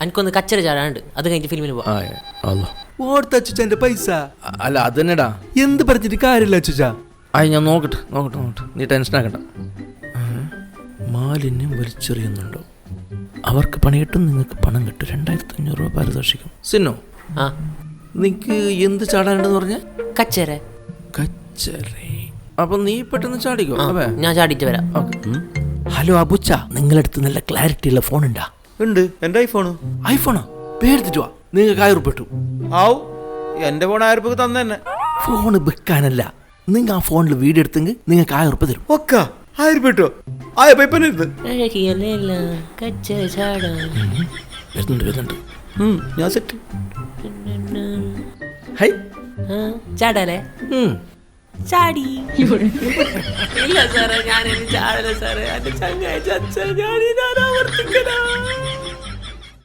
എനിക്കൊന്ന് കച്ചറ ചാടാണ്ട്, അത് കഴിഞ്ഞിട്ട് ഫിലിമിന് പോവാം. ഓർത്ത് അച്ചുച്ചാന്റെ പൈസ അല്ല അത് തന്നെടാ. എന്ത് പറഞ്ഞിട്ട് കാര്യമില്ല അച്ചുച്ചാ. ഞാൻ നോക്കട്ടെ. നീ ടെൻഷൻ ആക്കണ്ട. മാലിന്യം വലിച്ചെറിയുന്നുണ്ടോ? അവർക്ക് പണി കിട്ടും, നിങ്ങൾക്ക് പണം കിട്ടും. 2500 രൂപ പാരിതോഷികം. സിന്നോ, നിനക്ക് എന്ത് ചാടാനുണ്ടെന്ന് പറഞ്ഞ? കച്ചറ. അപ്പൊ നീ പെട്ടെന്ന് ചാടിക്കോ. ഞാൻ ചാടിയിട്ട് വരാം. ഹലോ അബുച്ച, നിങ്ങളടുത്ത് നല്ല ക്ലാരിറ്റി ഉള്ള ഫോൺ ഉണ്ടാ? ഉണ്ട്, എന്റെ ഐഫോണോ? പേരെടുത്തിട്ട് വാ, നിങ്ങൾക്ക് 1000 രൂപ കിട്ടും. ആവു, എന്റെ ഫോൺ 1000 രൂപ തന്നെ. ഫോണ് വെക്കാനല്ല, നിങ്ങൾ ആ ഫോണിൽ വീഡിയോ എടുത്തെങ്കിൽ നിങ്ങൾക്ക് 1000 രൂപ തരും. ഒക്ക 1000 രൂപ കിട്ടോ? വരുന്നുണ്ട്. ഞാൻ സെറ്റ്. ഹൈ ചാടാലേ? ചാടി. ഇല്ല സാറേ, ഞാനിനി ചാടല സാറേ. എന്റെ ചങ്ങായി ചച്ച, ഞാനിതാ ആവർത്തിക്കണ.